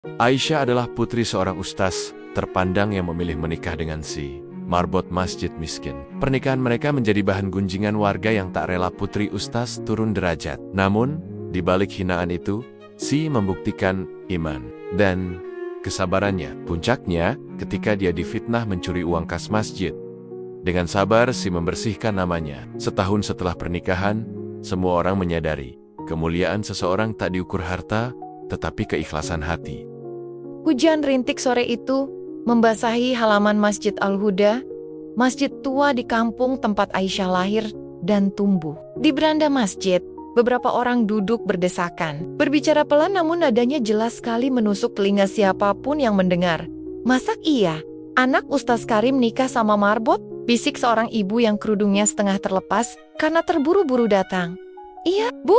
Aisyah adalah putri seorang ustaz terpandang yang memilih menikah dengan si marbot masjid miskin. Pernikahan mereka menjadi bahan gunjingan warga yang tak rela putri ustaz turun derajat. Namun, di balik hinaan itu, si membuktikan iman dan kesabarannya. Puncaknya, ketika dia difitnah mencuri uang kas masjid. Dengan sabar, si membersihkan namanya. Setahun setelah pernikahan, semua orang menyadari, kemuliaan seseorang tak diukur harta, tetapi keikhlasan hati. Hujan rintik sore itu membasahi halaman Masjid Al-Huda, masjid tua di kampung tempat Aisyah lahir dan tumbuh. Di beranda masjid, beberapa orang duduk berdesakan, berbicara pelan namun nadanya jelas sekali menusuk telinga siapapun yang mendengar. "Masak iya? Anak Ustaz Karim nikah sama marbot?" bisik seorang ibu yang kerudungnya setengah terlepas karena terburu-buru datang. "Iya, Bu.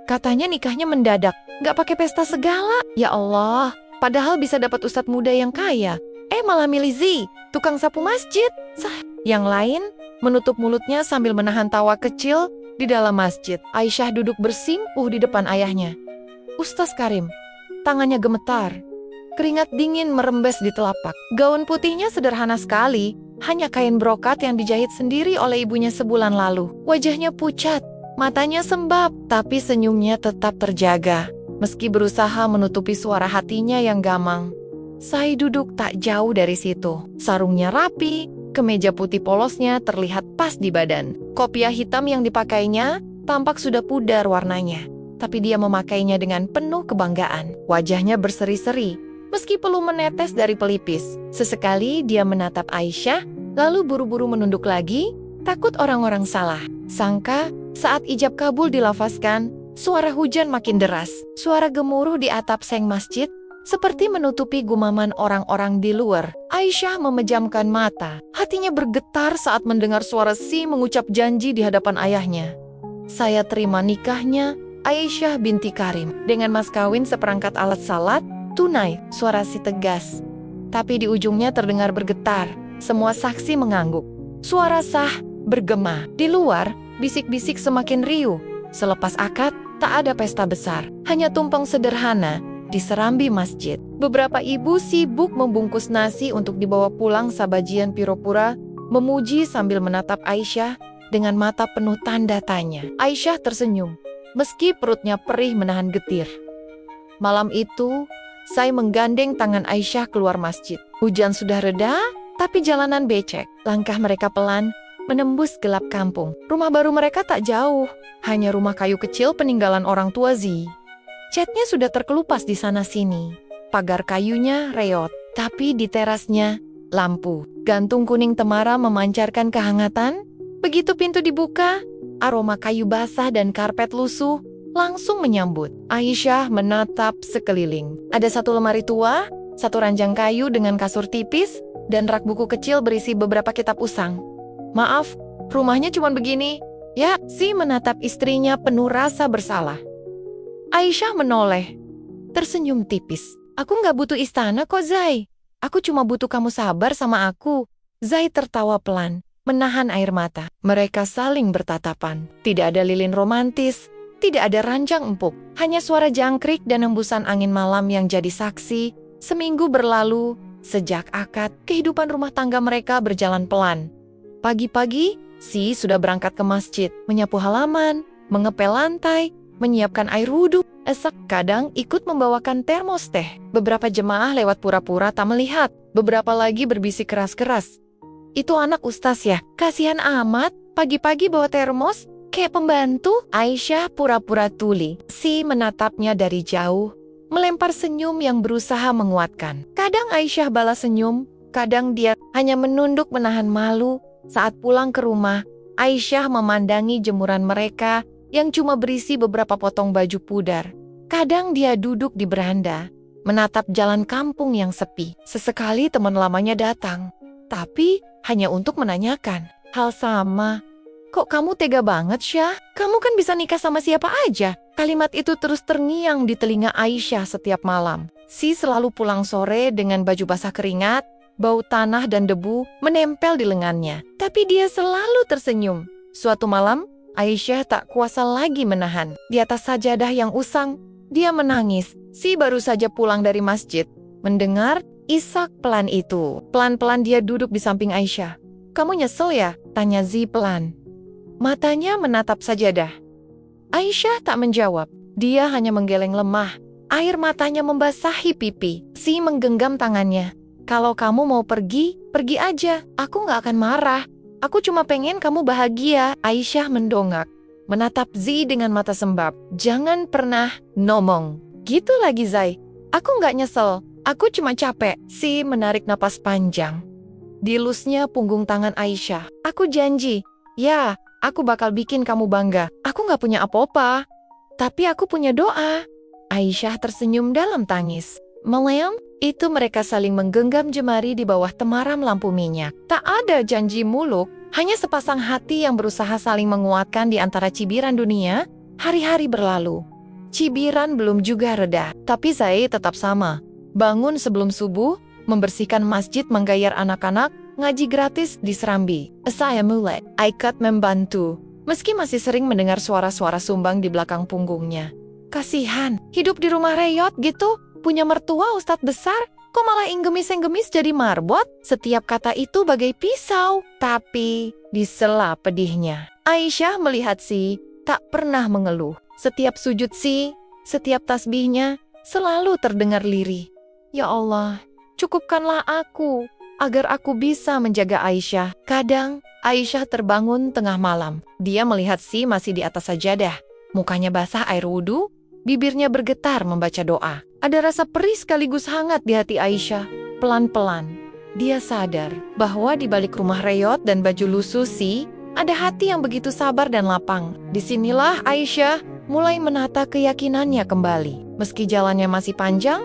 Katanya nikahnya mendadak, gak pakai pesta segala. Ya Allah, padahal bisa dapat ustadz muda yang kaya. Malah milih Zi, tukang sapu masjid." Yang lain menutup mulutnya sambil menahan tawa kecil di dalam masjid. Aisyah duduk bersimpuh di depan ayahnya. Ustaz Karim, tangannya gemetar. Keringat dingin merembes di telapak. Gaun putihnya sederhana sekali, hanya kain brokat yang dijahit sendiri oleh ibunya sebulan lalu. Wajahnya pucat, matanya sembab, tapi senyumnya tetap terjaga. Meski berusaha menutupi suara hatinya yang gamang. Sai duduk tak jauh dari situ. Sarungnya rapi, kemeja putih polosnya terlihat pas di badan. Kopiah hitam yang dipakainya tampak sudah pudar warnanya. Tapi dia memakainya dengan penuh kebanggaan. Wajahnya berseri-seri, meski perlu menetes dari pelipis. Sesekali dia menatap Aisyah, lalu buru-buru menunduk lagi, takut orang-orang salah. Sangka saat ijab kabul dilafazkan, suara hujan makin deras. Suara gemuruh di atap seng masjid seperti menutupi gumaman orang-orang di luar. Aisyah memejamkan mata. Hatinya bergetar saat mendengar suara Si mengucap janji di hadapan ayahnya. "Saya terima nikahnya Aisyah binti Karim dengan mas kawin seperangkat alat salat tunai," suara Si tegas. Tapi di ujungnya terdengar bergetar. Semua saksi mengangguk. Suara sah bergema. Di luar, bisik-bisik semakin riuh. Selepas akad, tak ada pesta besar. Hanya tumpeng sederhana di serambi masjid. Beberapa ibu sibuk membungkus nasi untuk dibawa pulang sabajian piro-pura, memuji sambil menatap Aisyah dengan mata penuh tanda tanya. Aisyah tersenyum, meski perutnya perih menahan getir. Malam itu, Sai menggandeng tangan Aisyah keluar masjid. Hujan sudah reda, tapi jalanan becek. Langkah mereka pelan, menembus gelap kampung. Rumah baru mereka tak jauh, hanya rumah kayu kecil peninggalan orang tua Zi. Catnya sudah terkelupas di sana-sini. Pagar kayunya reot, tapi di terasnya lampu. Gantung kuning temara memancarkan kehangatan. Begitu pintu dibuka, aroma kayu basah dan karpet lusuh langsung menyambut. Aisyah menatap sekeliling. Ada satu lemari tua, satu ranjang kayu dengan kasur tipis, dan rak buku kecil berisi beberapa kitab usang. "Maaf, rumahnya cuma begini." Ya, Si menatap istrinya penuh rasa bersalah. Aisyah menoleh, tersenyum tipis. "Aku gak butuh istana kok, Zai. Aku cuma butuh kamu sabar sama aku." Zai tertawa pelan, menahan air mata. Mereka saling bertatapan. Tidak ada lilin romantis, tidak ada ranjang empuk. Hanya suara jangkrik dan hembusan angin malam yang jadi saksi. Seminggu berlalu, sejak akad, kehidupan rumah tangga mereka berjalan pelan. Pagi-pagi, Si sudah berangkat ke masjid, menyapu halaman, mengepel lantai, menyiapkan air wudhu. Esok kadang ikut membawakan termos teh. Beberapa jemaah lewat pura-pura tak melihat. Beberapa lagi berbisik keras-keras. "Itu anak ustaz ya? Kasihan amat, pagi-pagi bawa termos, kayak pembantu." Aisyah pura-pura tuli. Si menatapnya dari jauh, melempar senyum yang berusaha menguatkan. Kadang Aisyah balas senyum, kadang dia hanya menunduk menahan malu. Saat pulang ke rumah, Aisyah memandangi jemuran mereka yang cuma berisi beberapa potong baju pudar. Kadang dia duduk di beranda, menatap jalan kampung yang sepi. Sesekali teman lamanya datang, tapi hanya untuk menanyakan hal sama. "Kok kamu tega banget, Syah? Kamu kan bisa nikah sama siapa aja." Kalimat itu terus terngiang di telinga Aisyah setiap malam. Si selalu pulang sore dengan baju basah keringat, bau tanah dan debu menempel di lengannya. Tapi dia selalu tersenyum. Suatu malam, Aisyah tak kuasa lagi menahan. Di atas sajadah yang usang, Dia menangis. Si baru saja pulang dari masjid. Mendengar isak pelan itu. Pelan-pelan dia duduk di samping Aisyah. "Kamu nyesel ya?" tanya Zi pelan. Matanya menatap sajadah. Aisyah tak menjawab. Dia hanya menggeleng lemah. Air matanya membasahi pipi. Si menggenggam tangannya. "Kalau kamu mau pergi, pergi aja. Aku gak akan marah. Aku cuma pengen kamu bahagia." Aisyah mendongak. Menatap Zi dengan mata sembab. "Jangan pernah ngomong gitu lagi, Zai. Aku gak nyesel. Aku cuma capek." Si menarik napas panjang. Dilusnya punggung tangan Aisyah. "Aku janji. Ya, aku bakal bikin kamu bangga. Aku gak punya apa-apa. Tapi aku punya doa." Aisyah tersenyum dalam tangis. Malam itu mereka saling menggenggam jemari di bawah temaram lampu minyak. Tak ada janji muluk, hanya sepasang hati yang berusaha saling menguatkan di antara cibiran dunia. Hari-hari berlalu. Cibiran belum juga reda, tapi Zai tetap sama. Bangun sebelum subuh, membersihkan masjid, menggayar anak-anak, ngaji gratis di Serambi. Saya mulai, Aikat membantu. Meski masih sering mendengar suara-suara sumbang di belakang punggungnya. Kasihan, hidup di rumah reyot gitu, punya mertua ustadz besar, kok malah inggemis-inggemis jadi marbot? Setiap kata itu bagai pisau, tapi disela pedihnya. Aisyah melihat Si tak pernah mengeluh. Setiap sujud Si, setiap tasbihnya, selalu terdengar lirih. "Ya Allah, cukupkanlah aku, agar aku bisa menjaga Aisyah." Kadang, Aisyah terbangun tengah malam. Dia melihat Si masih di atas sajadah. Mukanya basah air wudhu, bibirnya bergetar membaca doa. Ada rasa perih sekaligus hangat di hati Aisyah. Pelan-pelan, dia sadar bahwa di balik rumah reyot dan baju lusuh Si, ada hati yang begitu sabar dan lapang. Disinilah Aisyah mulai menata keyakinannya kembali. Meski jalannya masih panjang,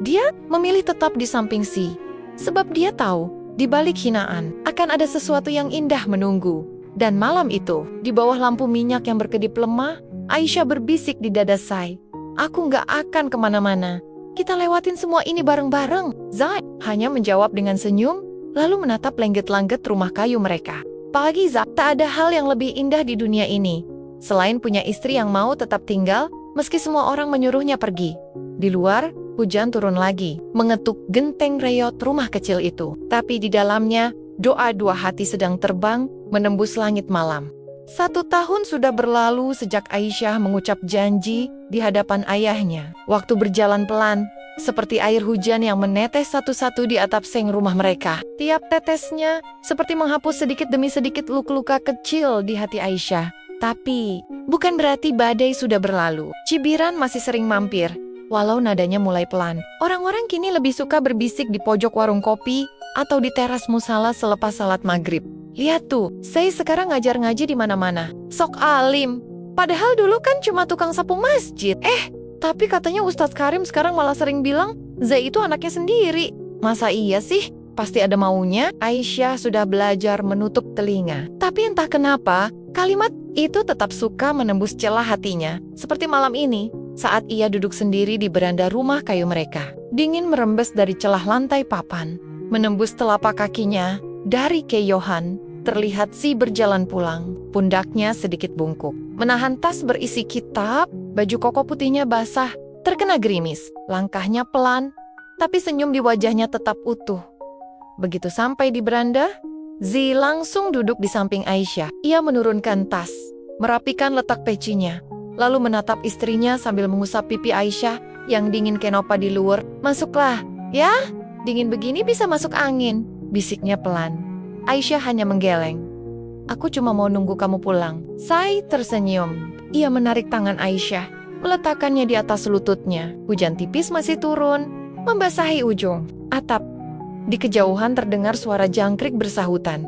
dia memilih tetap di samping Si. Sebab dia tahu, di balik hinaan, akan ada sesuatu yang indah menunggu. Dan malam itu, di bawah lampu minyak yang berkedip lemah, Aisyah berbisik di dada Sai. "Aku gak akan kemana-mana. Kita lewatin semua ini bareng-bareng." Zai hanya menjawab dengan senyum, lalu menatap langit-langit rumah kayu mereka. Bagi Zai, tak ada hal yang lebih indah di dunia ini selain punya istri yang mau tetap tinggal meski semua orang menyuruhnya pergi. Di luar, hujan turun lagi, mengetuk genteng reyot rumah kecil itu. Tapi di dalamnya, doa dua hati sedang terbang menembus langit malam. 1 tahun sudah berlalu sejak Aisyah mengucap janji di hadapan ayahnya. Waktu berjalan pelan, seperti air hujan yang menetes satu-satu di atap seng rumah mereka. Tiap tetesnya seperti menghapus sedikit demi sedikit luka-luka kecil di hati Aisyah. Tapi, bukan berarti badai sudah berlalu. Cibiran masih sering mampir, walau nadanya mulai pelan. Orang-orang kini lebih suka berbisik di pojok warung kopi atau di teras musala selepas salat maghrib. "Lihat tuh, saya sekarang ngajar ngaji di mana-mana. Sok alim. Padahal dulu kan cuma tukang sapu masjid. Tapi katanya Ustadz Karim sekarang malah sering bilang, Zai itu anaknya sendiri. Masa iya sih? Pasti ada maunya." Aisyah sudah belajar menutup telinga. Tapi entah kenapa, kalimat itu tetap suka menembus celah hatinya. Seperti malam ini, saat ia duduk sendiri di beranda rumah kayu mereka. Dingin merembes dari celah lantai papan, menembus telapak kakinya. Dari keyohan, terlihat Si berjalan pulang. Pundaknya sedikit bungkuk, menahan tas berisi kitab, baju koko putihnya basah, terkena gerimis. Langkahnya pelan, tapi senyum di wajahnya tetap utuh. Begitu sampai di beranda, Zi langsung duduk di samping Aisyah. Ia menurunkan tas, merapikan letak pecinya, lalu menatap istrinya sambil mengusap pipi Aisyah yang dingin kenopa di luar. "Masuklah, ya, dingin begini bisa masuk angin," bisiknya pelan. Aisyah hanya menggeleng. "Aku cuma mau nunggu kamu pulang." Sai tersenyum. Ia menarik tangan Aisyah, meletakkannya di atas lututnya. Hujan tipis masih turun, membasahi ujung atap. Di kejauhan terdengar suara jangkrik bersahutan.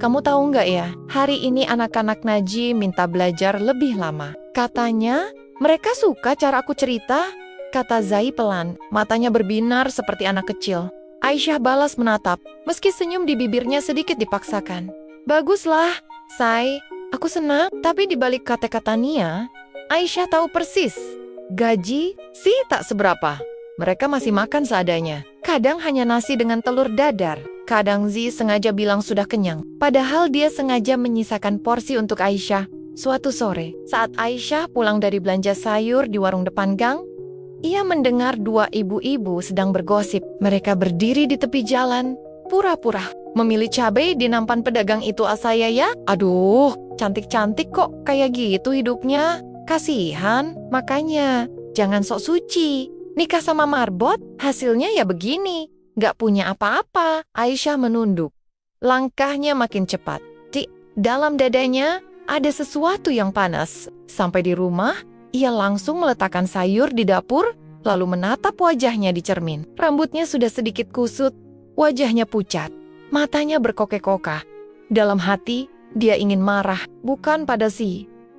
"Kamu tahu nggak ya, hari ini anak-anak Naji minta belajar lebih lama. Katanya, mereka suka cara aku cerita," kata Zai pelan, matanya berbinar seperti anak kecil. Aisyah balas menatap, meski senyum di bibirnya sedikit dipaksakan. "Baguslah, Sai, aku senang." Tapi di balik kata-kata Nia, Aisyah tahu persis. Gaji sih tak seberapa. Mereka masih makan seadanya. Kadang hanya nasi dengan telur dadar. Kadang Zi sengaja bilang sudah kenyang, padahal dia sengaja menyisakan porsi untuk Aisyah. Suatu sore, saat Aisyah pulang dari belanja sayur di warung depan gang, Ia mendengar dua ibu-ibu sedang bergosip. Mereka berdiri di tepi jalan, pura-pura memilih cabai di nampan pedagang itu saya ya. Aduh, cantik-cantik kok kayak gitu hidupnya. Kasihan, makanya jangan sok suci. Nikah sama Marbot, hasilnya ya begini. Gak punya apa-apa. Aisyah menunduk. Langkahnya makin cepat. Di dalam dadanya ada sesuatu yang panas. Sampai di rumah, ia langsung meletakkan sayur di dapur, lalu menatap wajahnya di cermin. Rambutnya sudah sedikit kusut, wajahnya pucat, matanya berkokeh-kokah. Dalam hati, dia ingin marah, bukan pada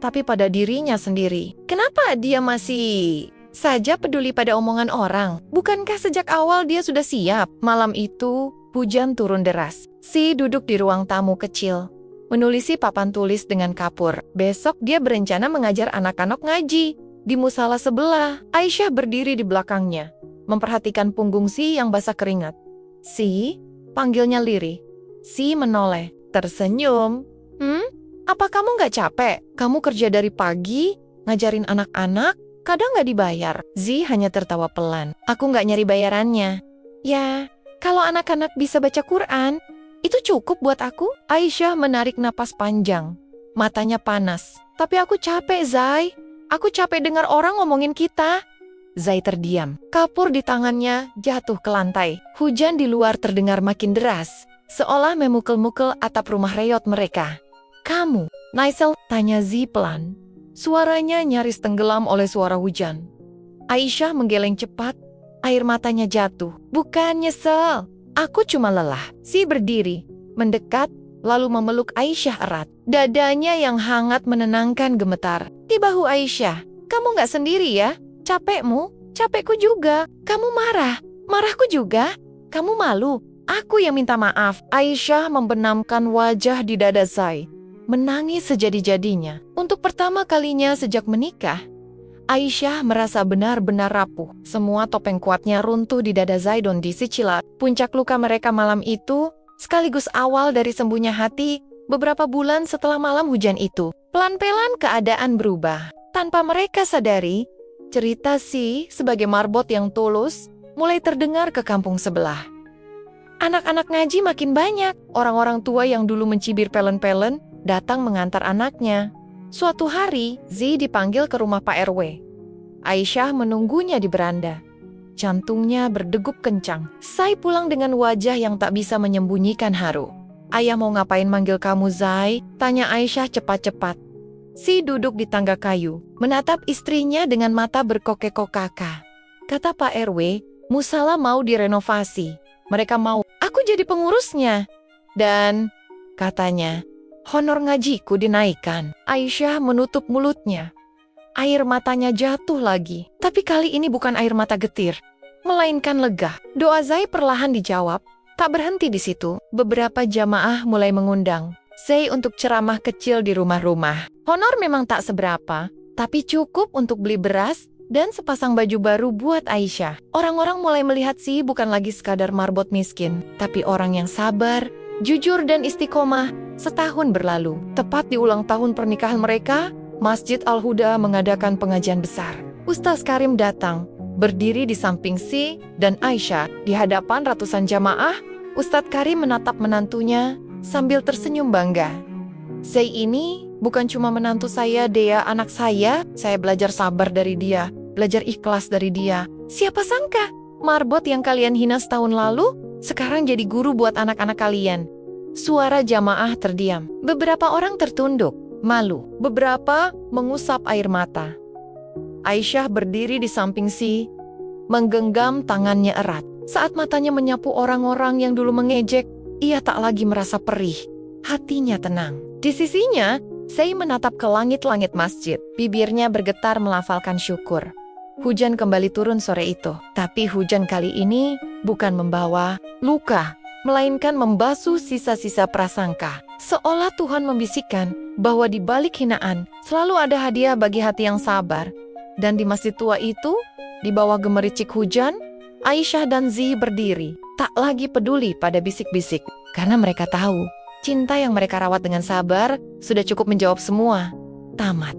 tapi pada dirinya sendiri. Kenapa dia masih saja peduli pada omongan orang? Bukankah sejak awal dia sudah siap? Malam itu, hujan turun deras. Duduk di ruang tamu kecil, menulisi papan tulis dengan kapur. Besok dia berencana mengajar anak-anak ngaji di musala sebelah. Aisyah berdiri di belakangnya, memperhatikan punggung yang basah keringat. Panggilnya lirih. Menoleh, tersenyum. Apa kamu gak capek? Kamu kerja dari pagi, ngajarin anak-anak, kadang gak dibayar. Hanya tertawa pelan. Aku gak nyari bayarannya. Ya, kalau anak-anak bisa baca Quran, itu cukup buat aku. Aisyah menarik napas panjang. Matanya panas. Tapi aku capek, Zai. Aku capek dengar orang ngomongin kita. Zai terdiam. Kapur di tangannya jatuh ke lantai. Hujan di luar terdengar makin deras, seolah memukul-mukul atap rumah reot mereka. Kamu, Naisel, tanya pelan. Suaranya nyaris tenggelam oleh suara hujan. Aisyah menggeleng cepat. Air matanya jatuh. Bukan nyesel. Aku cuma lelah. Berdiri, mendekat, lalu memeluk Aisyah erat. Dadanya yang hangat menenangkan gemetar. Di bahu Aisyah. Kamu gak sendiri ya? Capekmu, capekku juga. Kamu marah, marahku juga. Kamu malu, aku yang minta maaf. Aisyah membenamkan wajah di dada Zai, menangis sejadi-jadinya. Untuk pertama kalinya sejak menikah, Aisyah merasa benar-benar rapuh. Semua topeng kuatnya runtuh di dada Zai dan di Cila. Puncak luka mereka malam itu, sekaligus awal dari sembuhnya hati, beberapa bulan setelah malam hujan itu. Pelan-pelan keadaan berubah. Tanpa mereka sadari, cerita sebagai marbot yang tulus mulai terdengar ke kampung sebelah. Anak-anak ngaji makin banyak. Orang-orang tua yang dulu mencibir pelen-pelen datang mengantar anaknya. Suatu hari, dipanggil ke rumah Pak RW. Aisyah menunggunya di beranda. Jantungnya berdegup kencang. Zai pulang dengan wajah yang tak bisa menyembunyikan haru. Ayah mau ngapain manggil kamu, Zai? Tanya Aisyah cepat-cepat. Duduk di tangga kayu, menatap istrinya dengan mata berkokeh-kokah. Kata Pak RW, musala mau direnovasi. Mereka mau aku jadi pengurusnya. Dan, katanya, honor ngajiku dinaikkan. Aisyah menutup mulutnya. Air matanya jatuh lagi. Tapi kali ini bukan air mata getir, melainkan lega. Doa Zai perlahan dijawab. Tak berhenti di situ. Beberapa jamaah mulai mengundang Zai untuk ceramah kecil di rumah-rumah. Honor memang tak seberapa, tapi cukup untuk beli beras dan sepasang baju baru buat Aisyah. Orang-orang mulai melihat bukan lagi sekadar marbot miskin, tapi orang yang sabar, jujur dan istiqomah. Setahun berlalu, tepat di ulang tahun pernikahan mereka, Masjid Al-Huda mengadakan pengajian besar. Ustaz Karim datang, berdiri di samping dan Aisyah. Di hadapan ratusan jamaah, Ustadz Karim menatap menantunya sambil tersenyum bangga. Zai ini bukan cuma menantu saya, Dea, anak saya belajar sabar dari dia, belajar ikhlas dari dia. Siapa sangka, marbot yang kalian hina setahun lalu, sekarang jadi guru buat anak-anak kalian. Suara jamaah terdiam. Beberapa orang tertunduk, malu. Beberapa mengusap air mata. Aisyah berdiri di samping menggenggam tangannya erat. Saat matanya menyapu orang-orang yang dulu mengejek, ia tak lagi merasa perih. Hatinya tenang. Di sisinya, Zai menatap ke langit-langit masjid. Bibirnya bergetar melafalkan syukur. Hujan kembali turun sore itu. Tapi hujan kali ini bukan membawa luka, melainkan membasuh sisa-sisa prasangka. Seolah Tuhan membisikkan bahwa di balik hinaan selalu ada hadiah bagi hati yang sabar. Dan di masjid tua itu, di bawah gemericik hujan, Aisyah dan Zai berdiri, tak lagi peduli pada bisik-bisik. Karena mereka tahu, cinta yang mereka rawat dengan sabar sudah cukup menjawab semua. Tamat.